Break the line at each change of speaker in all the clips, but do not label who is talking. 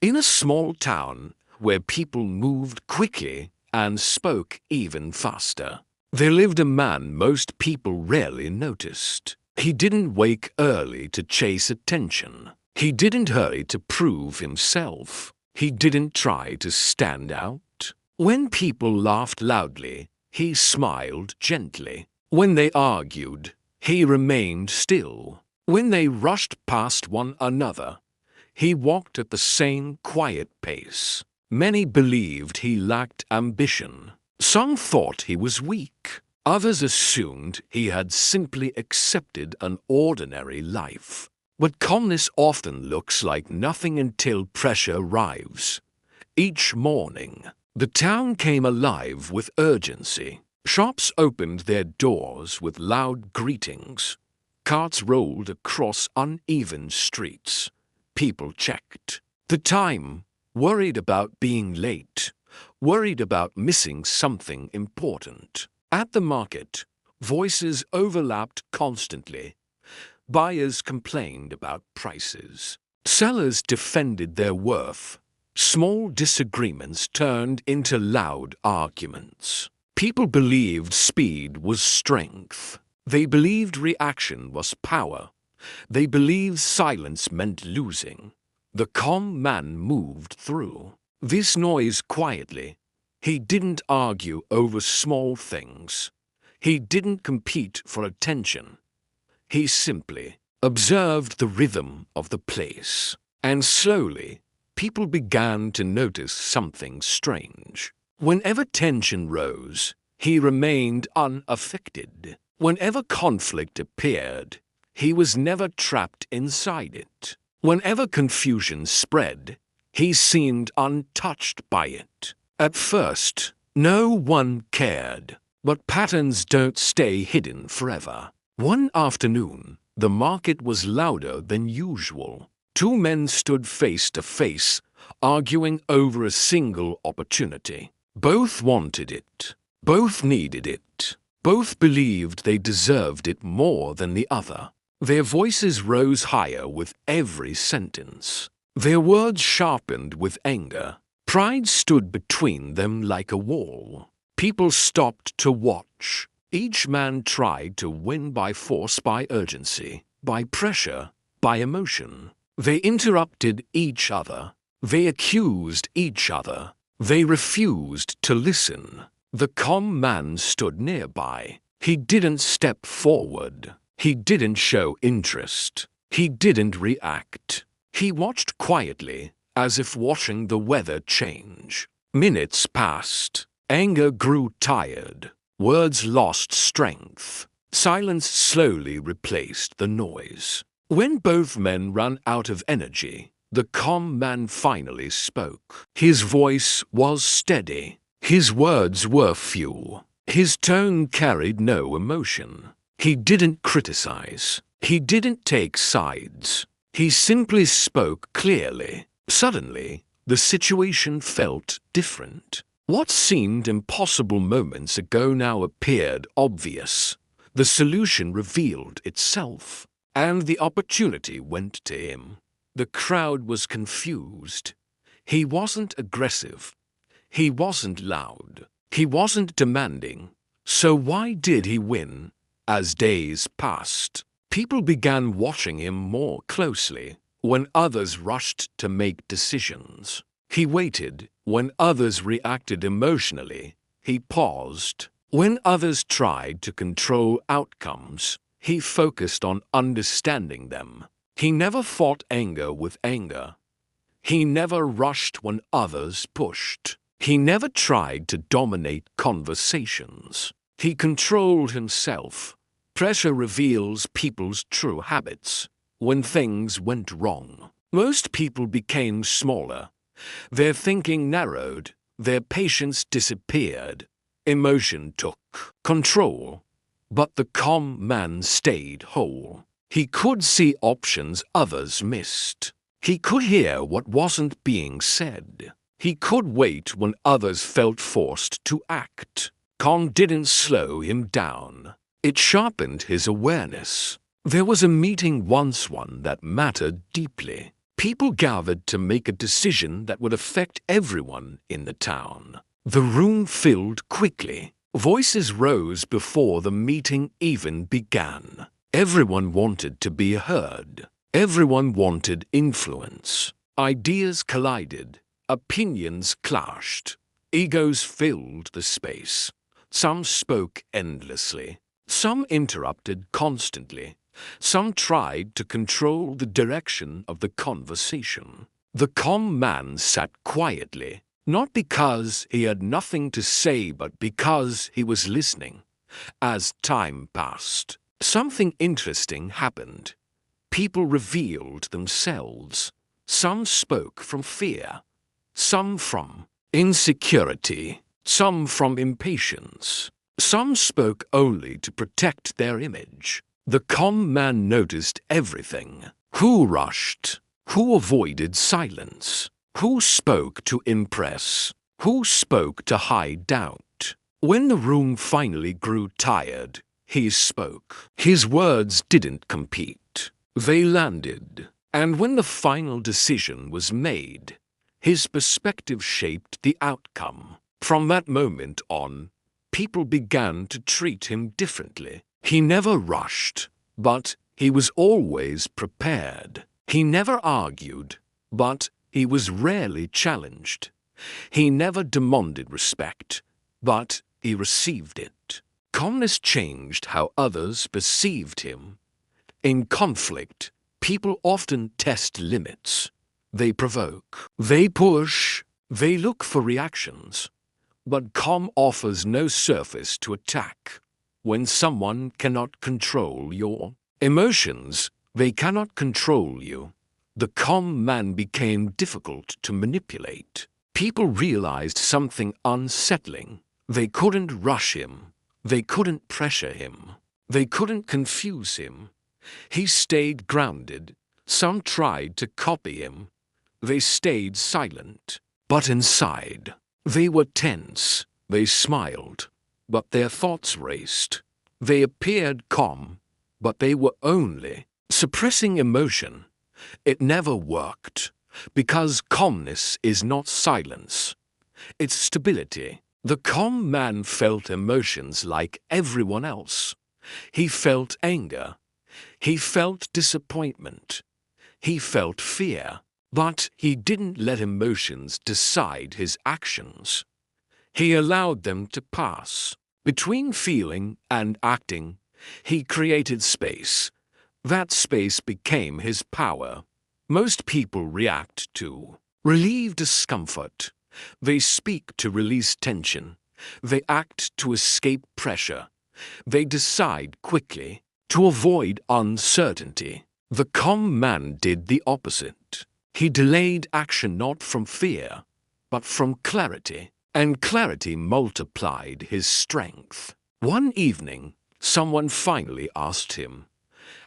In a small town where people moved quickly and spoke even faster, there lived a man most people rarely noticed. He didn't wake early to chase attention. He didn't hurry to prove himself. He didn't try to stand out. When people laughed loudly, he smiled gently. When they argued, he remained still. When they rushed past one another, he walked at the same quiet pace. Many believed he lacked ambition. Some thought he was weak. Others assumed he had simply accepted an ordinary life. But calmness often looks like nothing until pressure arrives. Each morning, the town came alive with urgency. Shops opened their doors with loud greetings. Carts rolled across uneven streets. People checked the time, worried about being late, worried about missing something important. At the market, voices overlapped constantly. Buyers complained about prices. Sellers defended their worth. Small disagreements turned into loud arguments. People believed speed was strength. They believed reaction was power. They believed silence meant losing. The calm man moved through this noise quietly. He didn't argue over small things. He didn't compete for attention. He simply observed the rhythm of the place. And slowly, people began to notice something strange. Whenever tension rose, he remained unaffected. Whenever conflict appeared, he was never trapped inside it. Whenever confusion spread, he seemed untouched by it. At first, no one cared, but patterns don't stay hidden forever. One afternoon, the market was louder than usual. Two men stood face to face, arguing over a single opportunity. Both wanted it. Both needed it. Both believed they deserved it more than the other. Their voices rose higher with every sentence. Their words sharpened with anger. Pride stood between them like a wall. People stopped to watch. Each man tried to win by force, by urgency, by pressure, by emotion. They interrupted each other. They accused each other. They refused to listen. The calm man stood nearby. He didn't step forward. He didn't show interest. He didn't react. He watched quietly, as if watching the weather change. Minutes passed. Anger grew tired. Words lost strength. Silence slowly replaced the noise. When both men ran out of energy, the calm man finally spoke. His voice was steady. His words were few. His tone carried no emotion. He didn't criticize. He didn't take sides. He simply spoke clearly. Suddenly, the situation felt different. What seemed impossible moments ago now appeared obvious. The solution revealed itself, and the opportunity went to him. The crowd was confused. He wasn't aggressive. He wasn't loud. He wasn't demanding. So why did he win? As days passed, people began watching him more closely. When others rushed to make decisions, he waited. When others reacted emotionally, he paused. When others tried to control outcomes, he focused on understanding them. He never fought anger with anger. He never rushed when others pushed. He never tried to dominate conversations. He controlled himself. Pressure reveals people's true habits. When things went wrong, most people became smaller. Their thinking narrowed. Their patience disappeared. Emotion took control. But the calm man stayed whole. He could see options others missed. He could hear what wasn't being said. He could wait when others felt forced to act. Calm didn't slow him down. It sharpened his awareness. There was a meeting once, one that mattered deeply. People gathered to make a decision that would affect everyone in the town. The room filled quickly. Voices rose before the meeting even began. Everyone wanted to be heard. Everyone wanted influence. Ideas collided. Opinions clashed. Egos filled the space. Some spoke endlessly. Some interrupted constantly. Some tried to control the direction of the conversation. The calm man sat quietly, not because he had nothing to say, but because he was listening. As time passed, something interesting happened. People revealed themselves. Some spoke from fear, some from insecurity, some from impatience. Some spoke only to protect their image. The calm man noticed everything. Who rushed? Who avoided silence? Who spoke to impress? Who spoke to hide doubt? When the room finally grew tired, he spoke. His words didn't compete. They landed. And when the final decision was made, his perspective shaped the outcome. From that moment on, people began to treat him differently. He never rushed, but he was always prepared. He never argued, but he was rarely challenged. He never demanded respect, but he received it. Calmness changed how others perceived him. In conflict, people often test limits. They provoke, they push, they look for reactions. But calm offers no surface to attack. When someone cannot control your emotions, they cannot control you. The calm man became difficult to manipulate. People realized something unsettling. They couldn't rush him. They couldn't pressure him. They couldn't confuse him. He stayed grounded. Some tried to copy him. They stayed silent. But inside, they were tense. They smiled, but their thoughts raced. They appeared calm, but they were only suppressing emotion. It never worked, because calmness is not silence. It's stability. The calm man felt emotions like everyone else. He felt anger. He felt disappointment. He felt fear. But he didn't let emotions decide his actions. He allowed them to pass. Between feeling and acting, he created space. That space became his power. Most people react to relieve discomfort. They speak to release tension. They act to escape pressure. They decide quickly to avoid uncertainty. The calm man did the opposite. He delayed action not from fear, but from clarity, and clarity multiplied his strength. One evening, someone finally asked him,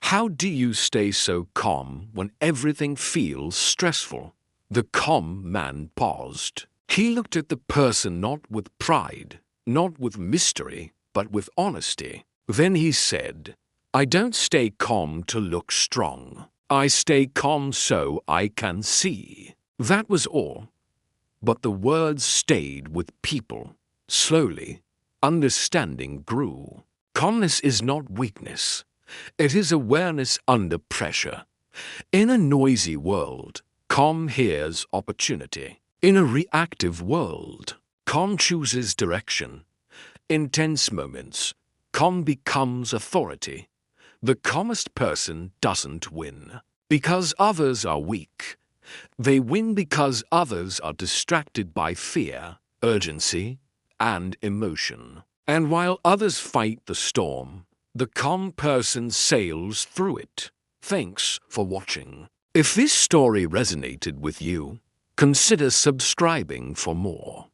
"How do you stay so calm when everything feels stressful?" The calm man paused. He looked at the person not with pride, not with mystery, but with honesty. Then he said, "I don't stay calm to look strong. I stay calm so I can see." That was all. But the words stayed with people. Slowly, understanding grew. Calmness is not weakness. It is awareness under pressure. In a noisy world, calm hears opportunity. In a reactive world, calm chooses direction. In tense moments, calm becomes authority. The calmest person doesn't win because others are weak. They win because others are distracted by fear, urgency, and emotion. And while others fight the storm, the calm person sails through it. Thanks for watching. If this story resonated with you, consider subscribing for more.